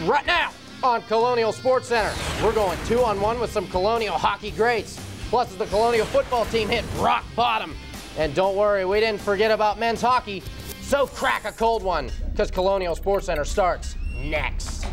right now on Colonial Sports Center. We're going 2-on-1 with some Colonial hockey greats. Plus, as the Colonial football team hit rock bottom. And don't worry, we didn't forget about men's hockey. So crack a cold one, because Colonial Sports Center starts next.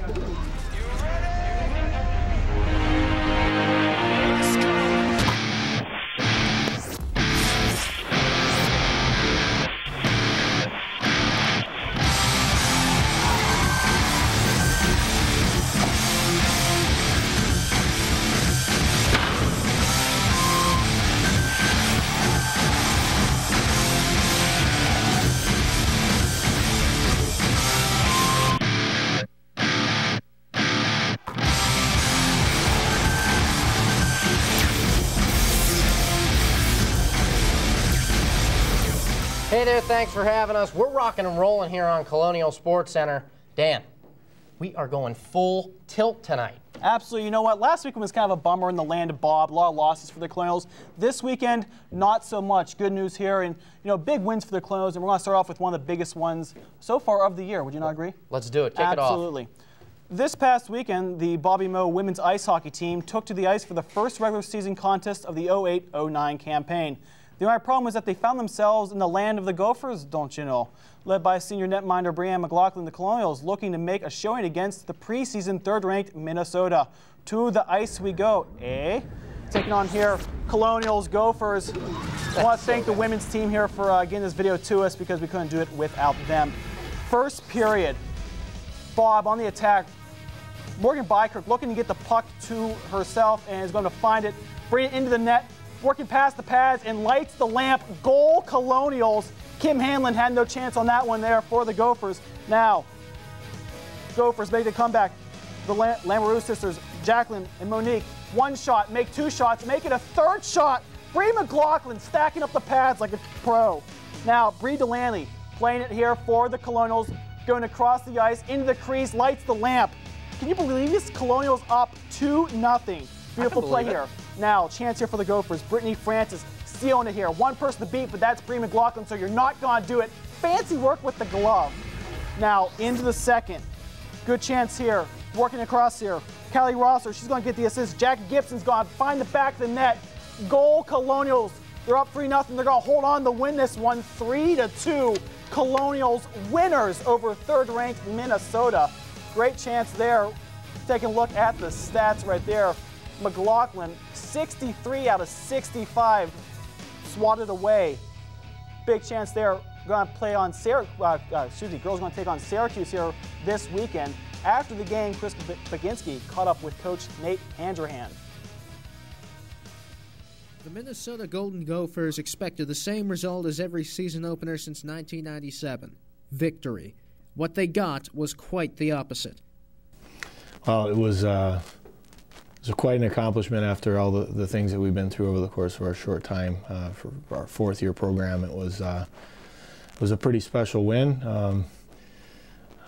Hey there, thanks for having us. We're rocking and rolling here on Colonial Sports Center. Dan, we are going full tilt tonight. Absolutely. You know what? Last weekend was kind of a bummer in the land of Bob. A lot of losses for the Colonials. This weekend, not so much. Good news here, and big wins for the Colonials. And we're going to start off with one of the biggest ones so far of the year. Would you not agree? Let's do it. Kick it off. Absolutely. This past weekend, the Bobby Moe women's ice hockey team took to the ice for the first regular season contest of the 08-09 campaign. The only problem was that they found themselves in the land of the Gophers, don't you know? Led by senior netminder Brianne McLaughlin, the Colonials looking to make a showing against the preseason third-ranked Minnesota. To the ice we go, eh? Taking on here, Colonials, Gophers. I want to thank the women's team here for getting this video to us because we couldn't do it without them. First period, Bob on the attack. Morgan Bykirk looking to get the puck to herself and is going to find it, bring it into the net. Working past the pads and lights the lamp. Goal, Colonials. Kim Hanlon had no chance on that one there for the Gophers. Now, Gophers make the comeback. The Lamoureux sisters, Jacqueline and Monique, one shot, make two shots, make it a third shot. Bree McLaughlin stacking up the pads like a pro. Now, Bree Delaney playing it here for the Colonials, going across the ice, into the crease, lights the lamp. Can you believe this? Colonials up 2-0. Beautiful play here. Now, chance here for the Gophers. Brittany Francis stealing it here. One person to beat, but that's Bree McLaughlin, so you're not going to do it. Fancy work with the glove. Now, into the second. Good chance here. Working across here. Callie Rosser, she's going to get the assist. Jackie Gibson's going to find the back of the net. Goal, Colonials. They're up 3-0. They're going to hold on to win this one 3-2. Colonials winners over third-ranked Minnesota. Great chance there. Taking a look at the stats right there. McLaughlin, 63 out of 65, swatted away. Big chance there. Going to play on girls going to take on Syracuse here this weekend. After the game, Chris Baginski caught up with Coach Nate Handrahan. The Minnesota Golden Gophers expected the same result as every season opener since 1997, victory. What they got was quite the opposite. Well, it was quite an accomplishment after all the things that we've been through over the course of our short time. For our fourth-year program, it was a pretty special win.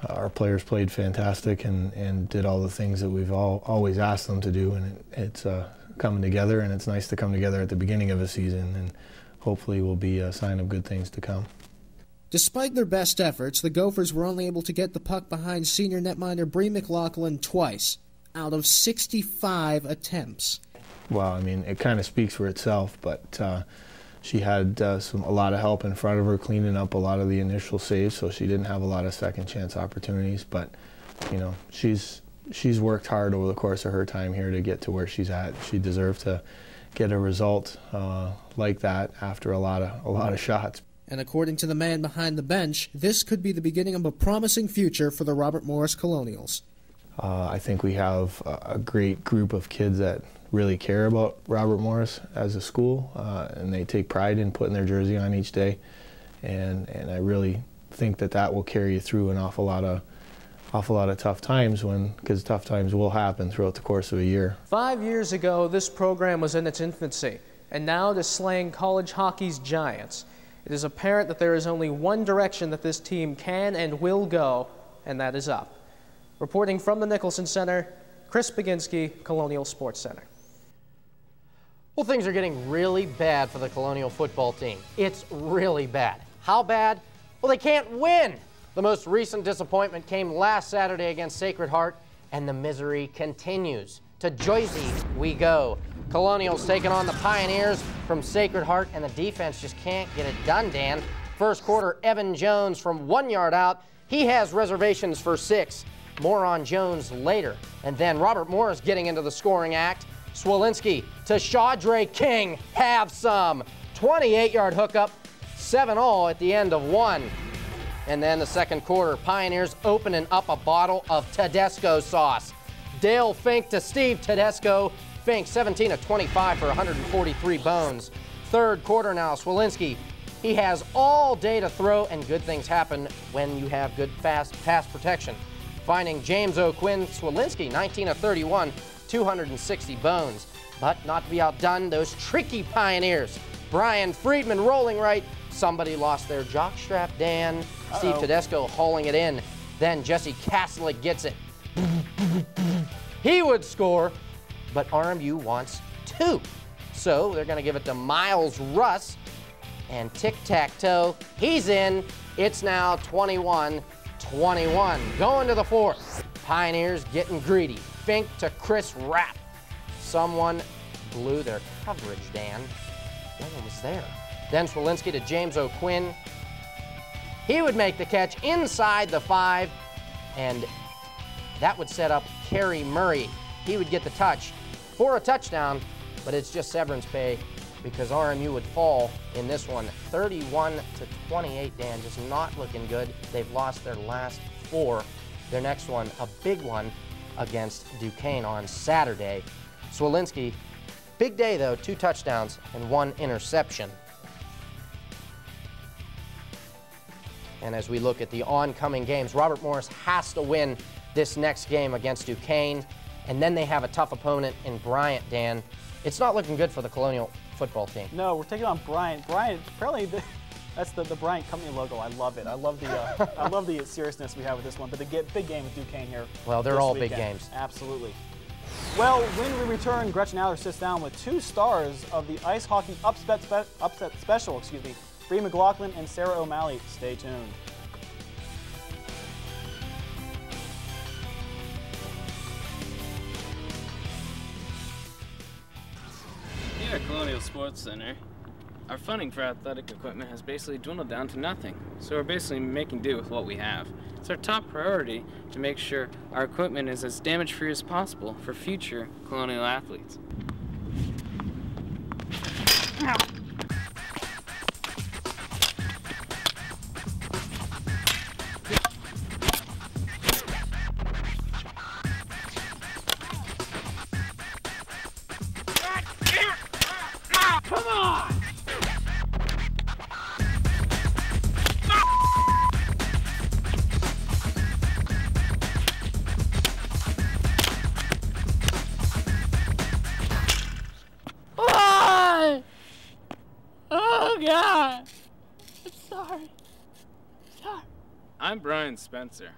Our players played fantastic and did all the things that we've always asked them to do, and it's coming together, and it's nice to come together at the beginning of a season, and hopefully will be a sign of good things to come. Despite their best efforts, the Gophers were only able to get the puck behind senior netminder Bree McLaughlin twice, out of 65 attempts. Well, I mean, it kind of speaks for itself, but she had a lot of help in front of her, cleaning up a lot of the initial saves, so she didn't have a lot of second chance opportunities. But she's worked hard over the course of her time here to get to where she's at. She deserved to get a result like that after a lot of shots. And according to the man behind the bench, this could be the beginning of a promising future for the Robert Morris Colonials. I think we have a great group of kids that really care about Robert Morris as a school, and they take pride in putting their jersey on each day. And I really think that will carry you through an awful lot of tough times, because tough times will happen throughout the course of a year. 5 years ago, this program was in its infancy, and now it is slaying college hockey's giants. It is apparent that there is only one direction that this team can and will go, and that is up. Reporting from the Nicholson Center, Chris Baginski, Colonial Sports Center. Well, things are getting really bad for the Colonial football team. It's really bad. How bad? Well, they can't win. The most recent disappointment came last Saturday against Sacred Heart, and the misery continues. To Jersey we go. Colonial's taking on the Pioneers from Sacred Heart, and the defense just can't get it done, Dan. First quarter, Evan Jones from 1 yard out. He has reservations for 6. More on Jones later. And then Robert Morris getting into the scoring act. Swalinski to Shaudre King. Have some. 28-yard hookup. 7-all at the end of 1. And then the second quarter, Pioneers opening up a bottle of Tedesco sauce. Dale Fink to Steve Tedesco. Fink 17 of 25 for 143 bones. Third quarter now, Swalinski. He has all day to throw, and good things happen when you have good fast pass protection. Finding James O'Quinn. Swalinski 19 of 31, 260 bones. But not to be outdone, those tricky Pioneers. Brian Friedman rolling right. Somebody lost their jockstrap, Dan. Steve Tedesco hauling it in. Then Jesse Kaslik gets it. He would score, but RMU wants 2. So they're going to give it to Miles Russ. And tic-tac-toe, he's in. It's now 21-21. Going to the fourth. Pioneers getting greedy. Fink to Chris Rapp. Someone blew their coverage, Dan. No one was there. Then Swalinski to James O'Quinn. He would make the catch inside the 5, and that would set up Kerry Murray. He would get the touch for a touchdown, but it's just severance pay because RMU would fall in this one. 31-28, Dan, just not looking good. They've lost their last 4. Their next one, a big one, against Duquesne on Saturday. Swalinski, big day though, 2 touchdowns and 1 interception. And as we look at the oncoming games, Robert Morris has to win this next game against Duquesne, and then they have a tough opponent in Bryant, Dan. It's not looking good for the Colonial football team. No, we're taking on Bryant. Bryant, apparently that's the Bryant Company logo. I love it. I love the I love the seriousness we have with this one. But the big game with Duquesne here. Well, they're all big games. Absolutely. Well, when we return, Gretchen Aller sits down with 2 stars of the ice hockey upset special. Bree McLaughlin and Sarah O'Malley. Stay tuned. Here at Colonial Sports Center, our funding for athletic equipment has basically dwindled down to nothing. So we're basically making do with what we have. It's our top priority to make sure our equipment is as damage-free as possible for future Colonial athletes. I'm Brian Spencer,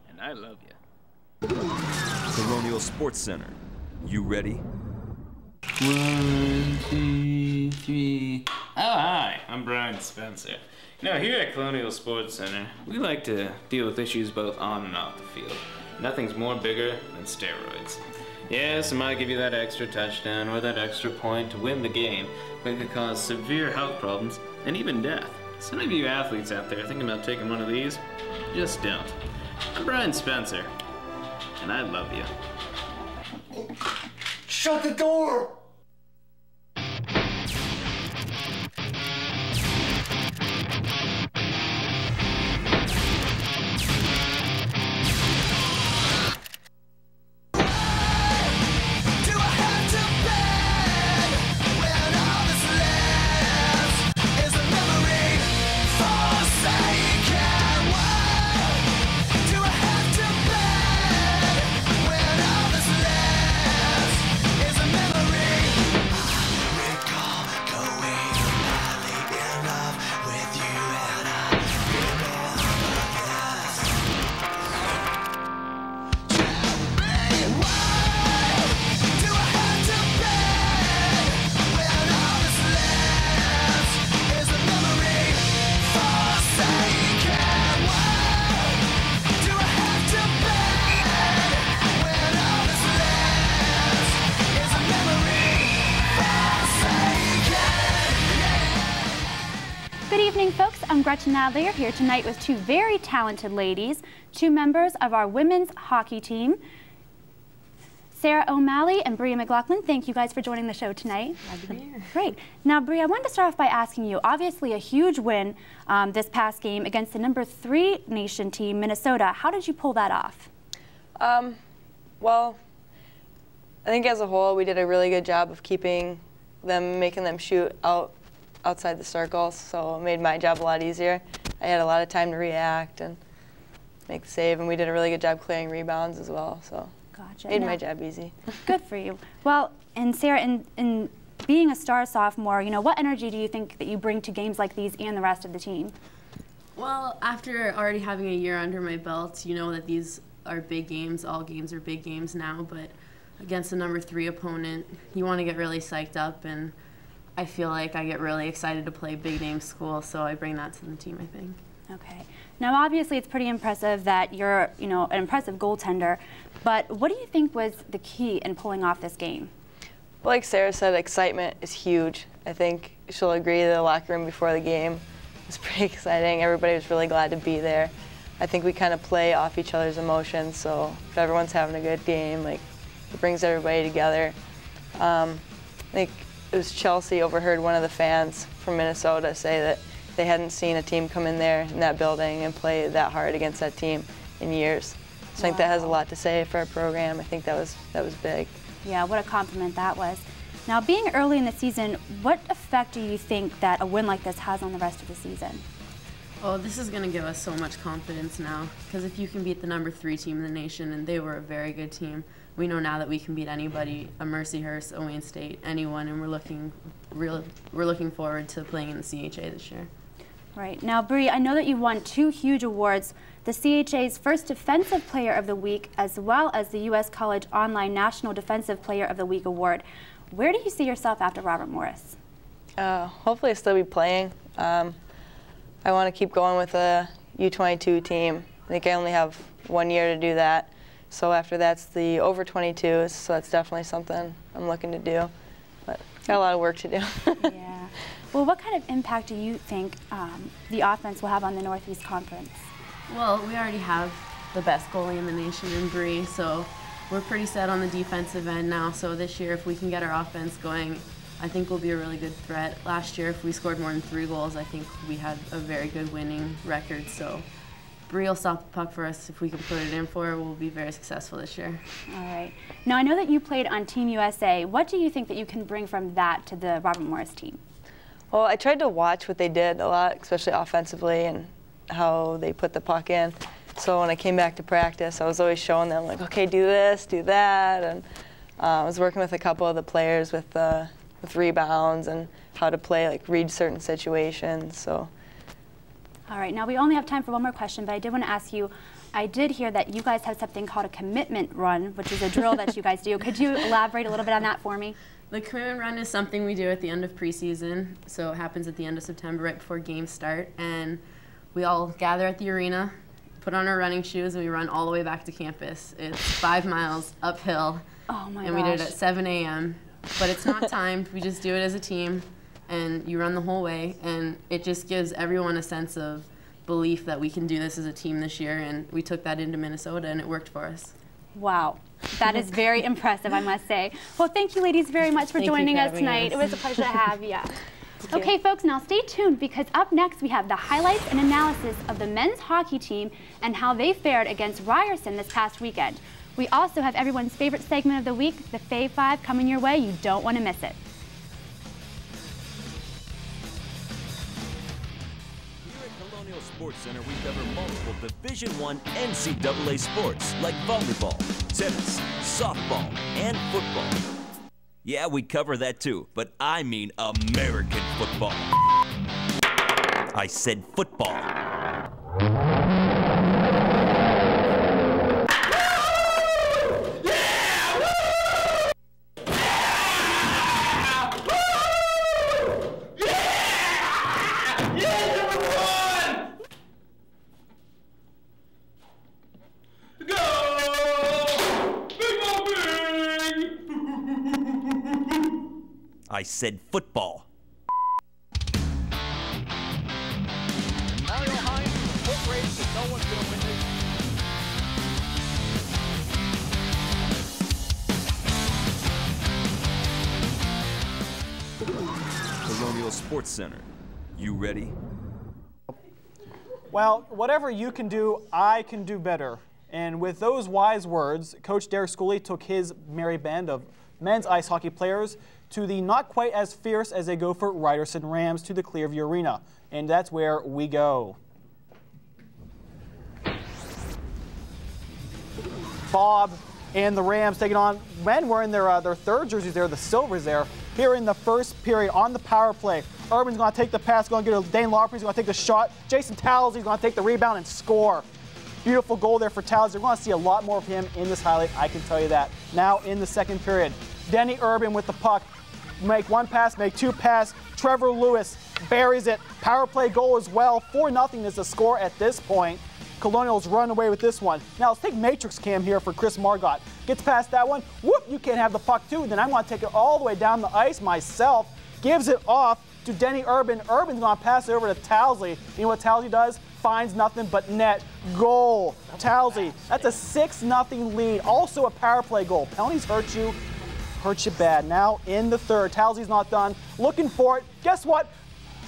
and I love you. Colonial Sports Center. You ready? 1, 2, 3. Oh, hi, I'm Brian Spencer. Here at Colonial Sports Center, we like to deal with issues both on and off the field. Nothing's more bigger than steroids. Yes, it might give you that extra touchdown or that extra point to win the game, but it could cause severe health problems and even death. Some of you athletes out there thinking about taking one of these, just don't. I'm Brian Spencer, and I love you. Shut the door! Memory I'm Gretchen Adler here tonight with two very talented ladies, two members of our women's hockey team. Sarah O'Malley and Bria McLaughlin, thank you guys for joining the show tonight. Glad to be here. Great. Now, Bria, I wanted to start off by asking you, obviously a huge win this past game against the #3 nation team, Minnesota. How did you pull that off? Well, I think as a whole, we did a really good job of keeping them, making them shoot outside the circles, so it made my job a lot easier. I had a lot of time to react and make the save, and we did a really good job clearing rebounds as well, so Gotcha. made my job easy. Good for you. Well, and Sarah, in being a star sophomore, you know, what energy do you think that you bring to games like these and the rest of the team? Well, after already having a year under my belt, you know that these are big games. All games are big games now, but against a #3 opponent, you want to get really psyched up, and I feel like I get really excited to play big name school, so I bring that to the team, I think. Okay. Now, obviously, it's pretty impressive that you're, you know, an impressive goaltender, but what do you think was the key in pulling off this game? Well, like Sarah said, excitement is huge. I think she'll agree the locker room before the game was pretty exciting. Everybody was really glad to be there. I think we kind of play off each other's emotions, so if everyone's having a good game, like, it brings everybody together. I think it was Chelsea overheard one of the fans from Minnesota say that they hadn't seen a team come in there in that building and play that hard against that team in years. So I think that has a lot to say for our program. I think that was big. Yeah, what a compliment that was. Now, being early in the season, what effect do you think that a win like this has on the rest of the season? Oh, this is going to give us so much confidence now, because if you can beat the #3 team in the nation, and they were a very good team, we know now that we can beat anybody, a Mercyhurst, a Wayne State, anyone, and we're looking forward to playing in the CHA this year. Right. Now, Bree, I know that you won 2 huge awards, the CHA's First Defensive Player of the Week, as well as the U.S. College Online National Defensive Player of the Week award. Where do you see yourself after Robert Morris? Hopefully I'll still be playing. I want to keep going with the U22 team. I think I only have 1 year to do that. So after that's the over 22s, so that's definitely something I'm looking to do. But got a lot of work to do. Yeah. Well, what kind of impact do you think the offense will have on the Northeast Conference? Well, we already have the best goalie in the nation in Bree, so we're pretty set on the defensive end now. So this year, if we can get our offense going, I think we'll be a really good threat. Last year, if we scored more than 3 goals, I think we had a very good winning record. So Bree will stop the puck for us. If we can put it in for her, we'll be very successful this year. All right. Now, I know that you played on Team USA. What do you think that you can bring from that to the Robert Morris team? Well, I tried to watch what they did a lot, especially offensively, and how they put the puck in. So when I came back to practice, I was always showing them, like, okay, do this, do that. And I was working with a couple of the players with rebounds and how to play, like, read certain situations. So. All right. Now, we only have time for one more question, but I did want to ask you, I did hear that you guys have something called a commitment run, which is a drill that you guys do. Could you elaborate a little bit on that for me? The commitment run is something we do at the end of preseason, so it happens at the end of September, right before games start, and we all gather at the arena, put on our running shoes, and we run all the way back to campus. It's 5 miles uphill, and we did it at 7 a.m., but it's not timed. We just do it as a team, and you run the whole way, and it just gives everyone a sense of belief that we can do this as a team this year, and we took that into Minnesota, and it worked for us. Wow. That is very impressive, I must say. Well, thank you, ladies, very much for joining us tonight. It was a pleasure to have you. Okay, folks, now stay tuned, because up next we have the highlights and analysis of the men's hockey team and how they fared against Ryerson this past weekend. We also have everyone's favorite segment of the week, the Fave 5, coming your way. You don't want to miss it. Colonial Sports Center, we cover multiple Division I NCAA sports like volleyball, tennis, softball, and football. Yeah, we cover that too, but I mean American football. I said football. I said football. Sports Center. You ready? Well, whatever you can do, I can do better. And with those wise words, Coach Derek Schooley took his merry band of men's ice hockey players to the not quite as fierce as they go for Ryerson Rams to the Clearview Arena. And that's where we go. Bob and the Rams taking on men wearing their third jerseys there, the silvers there. Here in the first period on the power play, Urban's going to take the pass, going to get a Dane Lauper, he's going to take the shot. Jason Talsey's going to take the rebound and score. Beautiful goal there for Talsey. We're going to see a lot more of him in this highlight, I can tell you that. Now in the second period, Denny Urban with the puck. Make one pass, make two pass. Trevor Lewis buries it. Power play goal as well. 4-0 is the score at this point. Colonials run away with this one. Now let's take Matrix Cam here for Chris Margot. Gets past that one. Whoop, you can't have the puck too. Then I'm going to take it all the way down the ice myself. Gives it off to Denny Urban. Urban's going to pass it over to Talsey. You know what Talsey does? Finds nothing but net. Goal. Talsey. That's a 6-0 lead. Also a power play goal. Penalties hurt you bad. Now in the third. Talsey's not done. Looking for it. Guess what?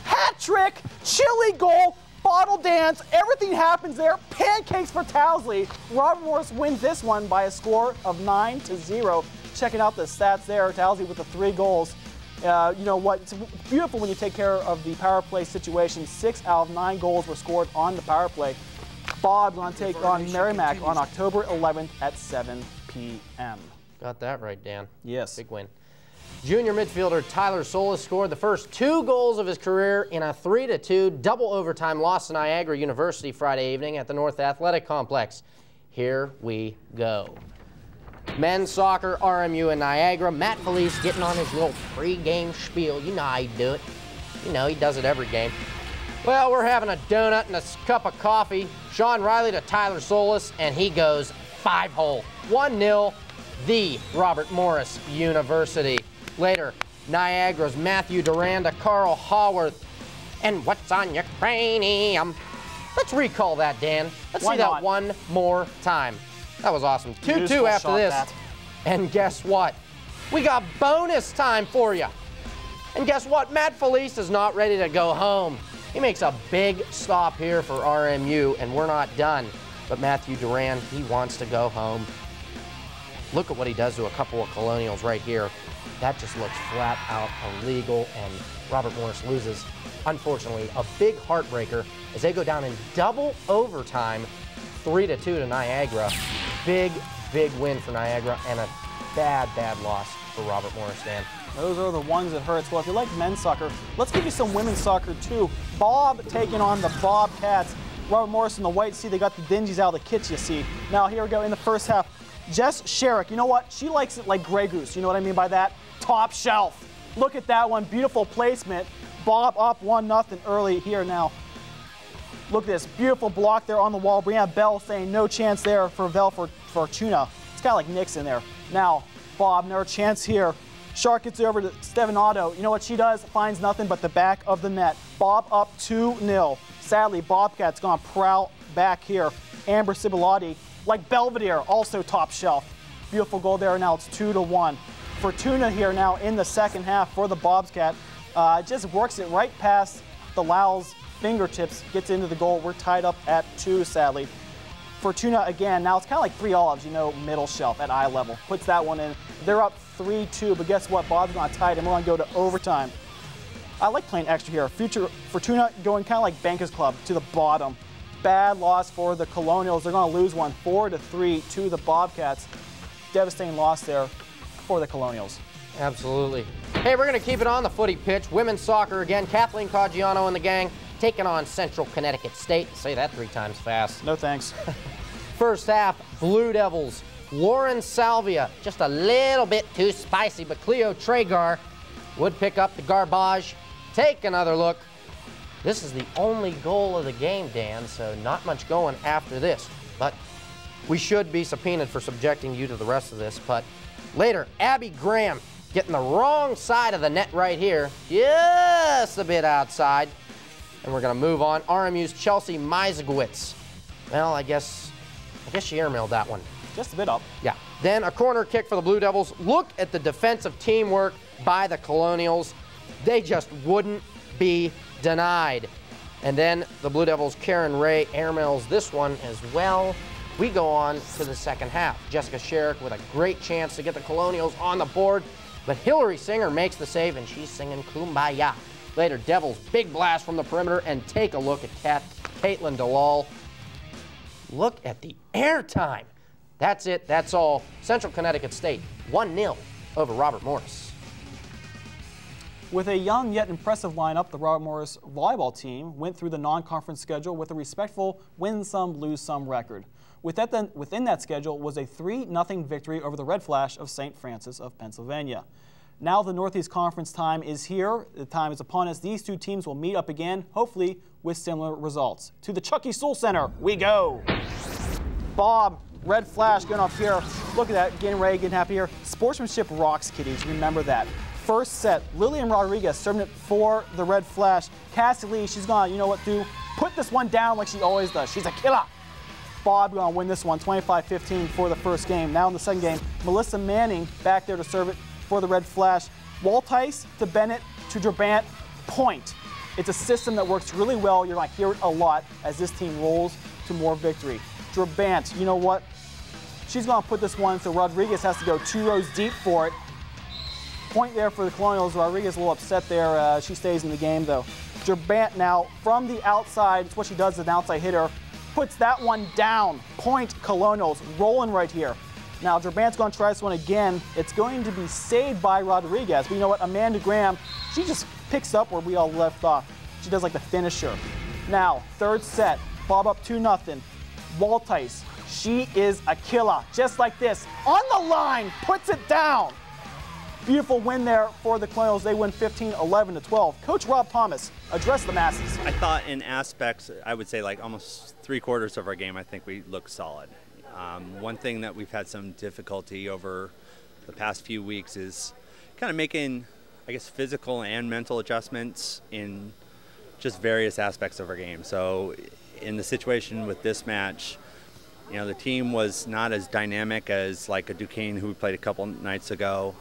Hat trick. Chili goal. Bottle dance, everything happens there. Pancakes for Talsey. Robert Morris wins this one by a score of 9-0. Checking out the stats there. Talsey with the 3 goals. You know what? It's beautiful when you take care of the power play situation. 6 out of 9 goals were scored on the power play. Bob's going to take on Merrimack on October 11th at 7 p.m. Got that right, Dan. Yes. Big win. Junior midfielder Tyler Solis scored the first 2 goals of his career in a 3-2 double overtime loss to Niagara University Friday evening at the North Athletic Complex. Here we go. Men's soccer, RMU and Niagara. Matt Felice getting on his little pre-game spiel. You know how he do it. You know, he does it every game. Well, we're having a donut and a cup of coffee. Sean Riley to Tyler Solis, and he goes 5-hole. 1-0, the Robert Morris University. Later, Niagara's Matthew Duran to Carl Haworth. And what's on your cranium? Let's recall that, Dan. Let's see that one more time. That was awesome. 2-2 after this. And guess what? We got bonus time for you. And guess what? Matt Felice is not ready to go home. He makes a big stop here for RMU, and we're not done. But Matthew Duran, he wants to go home. Look at what he does to a couple of Colonials right here. That just looks flat out illegal, and Robert Morris loses. Unfortunately, a big heartbreaker as they go down in double overtime, 3-2 to Niagara. Big, big win for Niagara, and a bad, bad loss for Robert Morris, Dan. Those are the ones that hurts. Well, if you like men's soccer, let's give you some women's soccer too. Bob taking on the Bobcats. Robert Morris in the white, see they got the dingies out of the kits, you see. Now here we go in the first half. Jess Sherrick, you know what? She likes it like Grey Goose. You know what I mean by that? Top shelf. Look at that one. Beautiful placement. Bob up 1-0 early here now. Look at this. Beautiful block there on the wall. Brianna Bell saying no chance there for Vel Fortuna. It's kind of like Nixon there. Now, Bob, no chance here. Shark gets over to Stevenato. You know what she does? Finds nothing but the back of the net. Bob up 2-0. Sadly, Bobcats going to prowl back here. Amber Cibilotti, like Belvedere, also top shelf. Beautiful goal there. Now it's 2-1. Fortuna here now in the second half for the Bobcat. Just works it right past the Lowell's fingertips, gets into the goal. We're tied up at 2, sadly. Fortuna again, now it's kind of like 3 olives, you know, middle shelf at eye level. Puts that one in. They're up 3-2, but guess what? Bob's not tied, and we're going to go to overtime. I like playing extra here. Fortuna going kind of like Bankers Club to the bottom. Bad loss for the Colonials. They're going to lose one 4-3 to the Bobcats. Devastating loss there for the Colonials. Absolutely. Hey, we're going to keep it on the footy pitch. Women's soccer again. Kathleen Caggiano and the gang taking on Central Connecticut State. Say that 3 times fast. No thanks. First half, Blue Devils. Lauren Salvia, just a little bit too spicy, but Cleo Tragar would pick up the garbage. Take another look. This is the only goal of the game, Dan, so not much going after this. But we should be subpoenaed for subjecting you to the rest of this. But later, Abby Graham getting the wrong side of the net right here, just a bit outside. And we're going to move on. RMU's Chelsea Meisgowitz. Well, I guess she airmailed that one. Just a bit up. Yeah. Then a corner kick for the Blue Devils. Look at the defensive teamwork by the Colonials. They just wouldn't be denied. And then the Blue Devils' Karen Ray airmails this one as well. We go on to the second half. Jessica Sherrick with a great chance to get the Colonials on the board, but Hillary Singer makes the save, and she's singing Kumbaya. Later, Devils, big blast from the perimeter, and take a look at Caitlin Delal. Look at the airtime. That's it, that's all. Central Connecticut State, 1-0 over Robert Morris. With a young yet impressive lineup, the Robert Morris volleyball team went through the non-conference schedule with a respectful win-some, lose-some record. Within that schedule was a 3-0 victory over the Red Flash of St. Francis of Pennsylvania. Now the Northeast Conference time is here. The time is upon us. These two teams will meet up again, hopefully with similar results. To the Chucky Soul Center we go. Bob, Red Flash going off here. Look at that, getting ready, getting happy here. Sportsmanship rocks, kiddies. Remember that. First set, Lillian Rodriguez serving it for the Red Flash. Cassie Lee, she's gonna, you know what, do? Put this one down like she always does. She's a killer. Bob gonna win this one, 25-15 for the first game. Now in the second game, Melissa Manning back there to serve it for the Red Flash. Waltice to Bennett to Drabant, point. It's a system that works really well. You're gonna hear it a lot as this team rolls to more victory. Drabant, you know what? She's gonna put this one, so Rodriguez has to go 2 rows deep for it. Point there for the Colonials. Rodriguez a little upset there. She stays in the game though. Drabant now from the outside, it's what she does as an outside hitter, puts that one down. Point Colonials, rolling right here. Now Drabant's going to try this one again. It's going to be saved by Rodriguez. But you know what, Amanda Graham, she just picks up where we all left off. She does like the finisher. Now, third set, Bob up 2-0. Waltice, she is a killer, just like this. On the line, puts it down. Beautiful win there for the Colonials. They win 15-11-12. Coach Rob Thomas, address the masses. I thought in aspects, I would say like almost 3/4 of our game, I think we looked solid. One thing that we've had some difficulty over the past few weeks is kind of making, I guess, physical and mental adjustments in just various aspects of our game. So in the situation with this match, you know, the team was not as dynamic as like a Duquesne who we played a couple nights ago.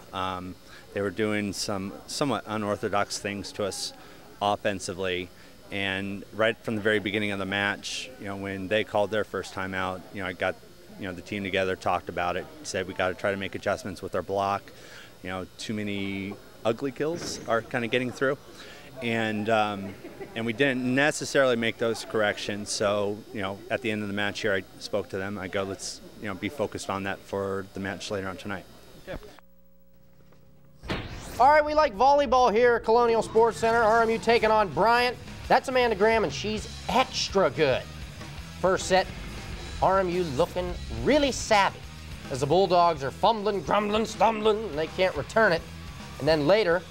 They were doing some somewhat unorthodox things to us offensively. And right from the very beginning of the match, you know, when they called their first time out, you know, I got, you know, the team together, talked about it, said we got to try to make adjustments with our block. You know, too many ugly kills are kind of getting through. And we didn't necessarily make those corrections. So, you know, at the end of the match here, I spoke to them. I go, let's, you know, be focused on that for the match later on tonight. Okay. All right, we like volleyball here at Colonial Sports Center. RMU taking on Bryant. That's Amanda Graham, and she's extra good. First set, RMU looking really savvy as the Bulldogs are fumbling, grumbling, stumbling, and they can't return it. And then later,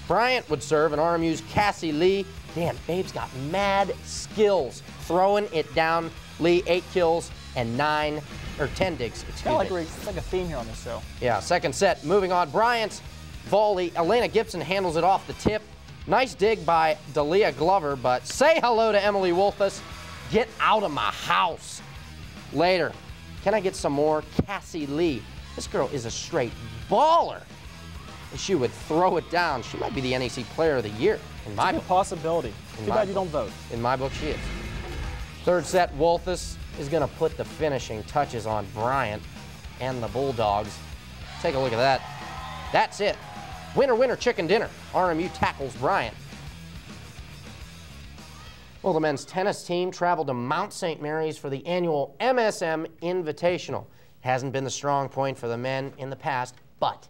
Bryant would serve, and RMU's Cassie Lee. Damn, Babe's got mad skills throwing it down. Lee, 8 kills and 10 digs. It's kind of like it's like a theme here on this show. Yeah, second set. Moving on, Bryant's volley. Elena Gibson handles it off the tip. Nice dig by Dalia Glover, but say hello to Emily Wolfus. Get out of my house. Later, can I get some more? Cassie Lee. This girl is a straight baller. She would throw it down. She might be the NEC Player of the Year in my book. It's a possibility. Too bad you don't vote. In my book, she is. Third set, Wolfus is going to put the finishing touches on Bryant and the Bulldogs. Take a look at that. That's it. Winner, winner, chicken dinner. RMU tackles Bryant. Well, the men's tennis team traveled to Mount St. Mary's for the annual MSM Invitational. Hasn't been the strong point for the men in the past, but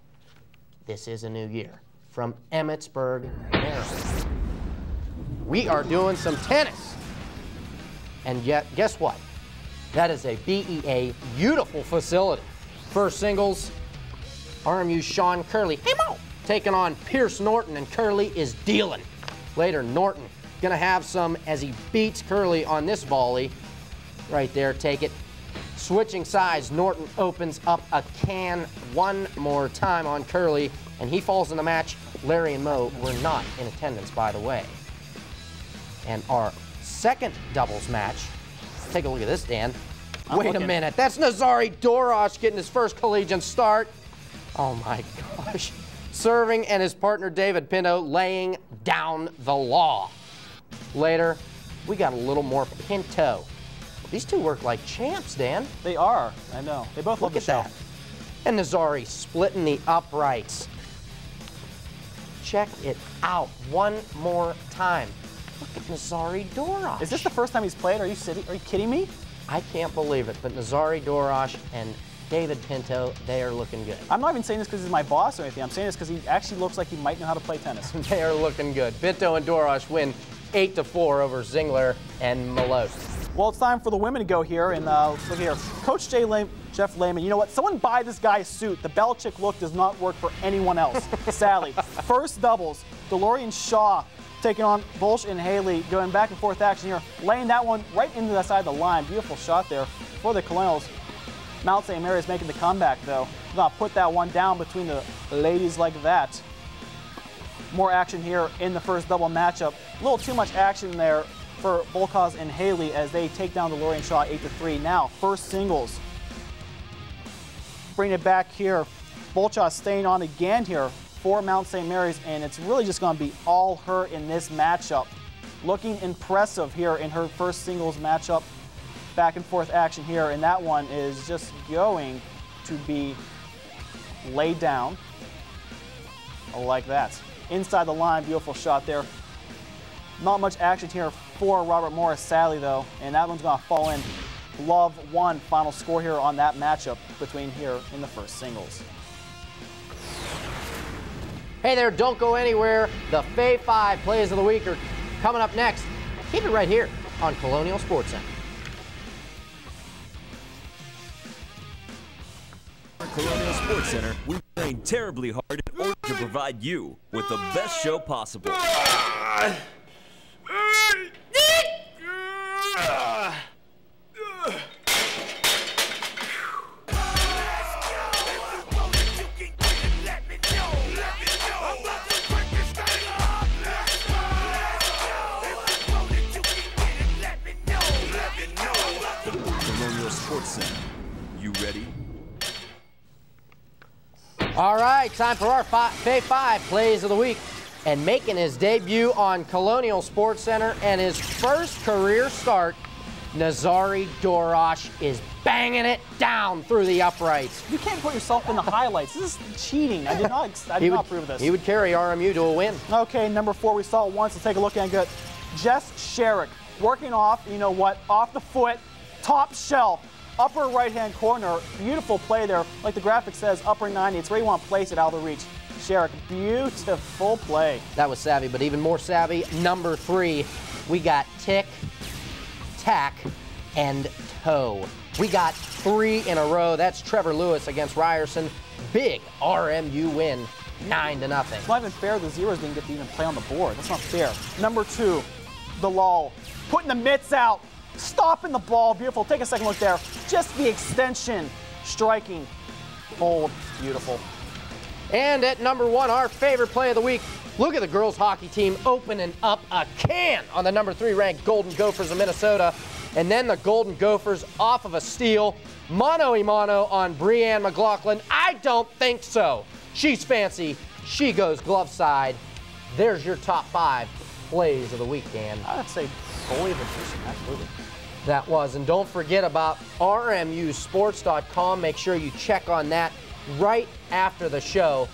this is a new year. From Emmitsburg, Maryland. We are doing some tennis. And yet, guess what? That is a BEA beautiful facility. First singles, RMU's Sean Curley, hey Mo, taking on Pierce Norton, and Curley is dealing. Later, Norton gonna have some as he beats Curley on this volley. Right there, take it. Switching sides, Norton opens up a can one more time on Curley, and he falls in the match. Larry and Mo were not in attendance, by the way. And our second doubles match, take a look at this, Dan. Wait a minute, that's Nazari Dorosh getting his first collegiate start. Oh my gosh. serving, and his partner David Pinto laying down the law. Later, we got a little more Pinto. These two work like champs, Dan. They are. I know. They both love the show. That. And Nazari splitting the uprights. Check it out one more time. Look at Nazari Dorosh. Is this the first time he's played? Are you kidding me? I can't believe it, but Nazari Dorosh and David Pinto, they are looking good. I'm not even saying this because he's my boss or anything. I'm saying this because he actually looks like he might know how to play tennis. They are looking good. Pinto and Dorosh win 8-4 over Zingler and Malot. Well, it's time for the women to go here, and look here. Coach Jeff Lehman, you know what? Someone buy this guy a suit. The Belichick look does not work for anyone else, sadly. First doubles, DeLorean Shaw taking on Bolsh and Haley, going back and forth action here, laying that one right into the side of the line. Beautiful shot there for the Colonials. Mount St. Mary's making the comeback, though. Gonna put that one down between the ladies like that. More action here in the first double matchup. A little too much action there for Bolkaz and Haley as they take down the DeLorean Shaw 8-3. Now, first singles. Bring it back here. Bolkaz staying on again here for Mount St. Mary's, and it's really just going to be all her in this matchup. Looking impressive here in her first singles matchup. Back and forth action here, and that one is just going to be laid down like that. Inside the line, beautiful shot there. Not much action here for Robert Morris, sadly though, and that one's going to fall in. Love 1 final score here on that matchup between here in the first singles. Hey there, don't go anywhere. The Fay 5 Plays of the Week are coming up next. Keep it right here on Colonial Sports Center. Colonial Sports Center, we train terribly hard in order to provide you with the best show possible. Colonial Sports Center, you ready? All right, time for our Fay 5 Plays of the Week. And making his debut on Colonial Sports Center and his first career start, Nazari Dorosh is banging it down through the uprights. You can't put yourself in the highlights. This is cheating. I did not approve of this. He would carry RMU to a win. Okay, number 4, we saw it once. Let's take a look at it. Good. Jess Sherrick working off, you know what, off the foot, top shelf. Upper right-hand corner, beautiful play there. Like the graphic says, upper 90. It's where you want to place it out of the reach. Sherrick, beautiful play. That was savvy, but even more savvy, number 3, we got tick, tack, and toe. We got 3 in a row. That's Trevor Lewis against Ryerson. Big RMU win, 9-0. It's not even fair the Zeros didn't get to even play on the board. That's not fair. Number 2, the lull. Putting the mitts out. Stopping the ball, beautiful. Take a second look there. Just the extension, striking, bold, beautiful. And at number 1, our favorite play of the week. Look at the girls hockey team opening up a can on the number 3 ranked Golden Gophers of Minnesota. And then the Golden Gophers off of a steal. Mano-a-mano on Breanne McLaughlin. I don't think so. She's fancy. She goes glove side. There's your top 5 plays of the week, Dan. I'd say goalie of the position, absolutely. That was, and don't forget about RMUsports.com. Make sure you check on that right after the show.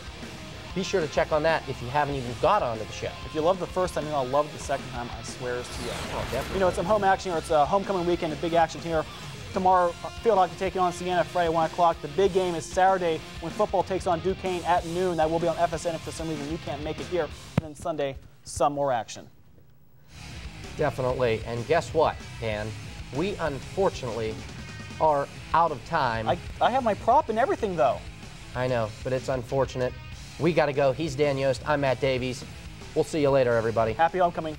Be sure to check on that if you haven't even got onto the show. If you love the first time, you're going to love the second time, I swear to you. Oh, definitely. You know, it's some home action, or it's a homecoming weekend, a big action here. Tomorrow, field hockey taking on Siena Friday, 1 o'clock. The big game is Saturday when football takes on Duquesne at noon. That will be on FSN if for some reason you can't make it here. And then Sunday, some more action. Definitely. And guess what, Dan? We unfortunately are out of time. I have my prop and everything, though. I know, but it's unfortunate. We got to go. He's Dan Yost. I'm Matt Davies. We'll see you later, everybody. Happy homecoming.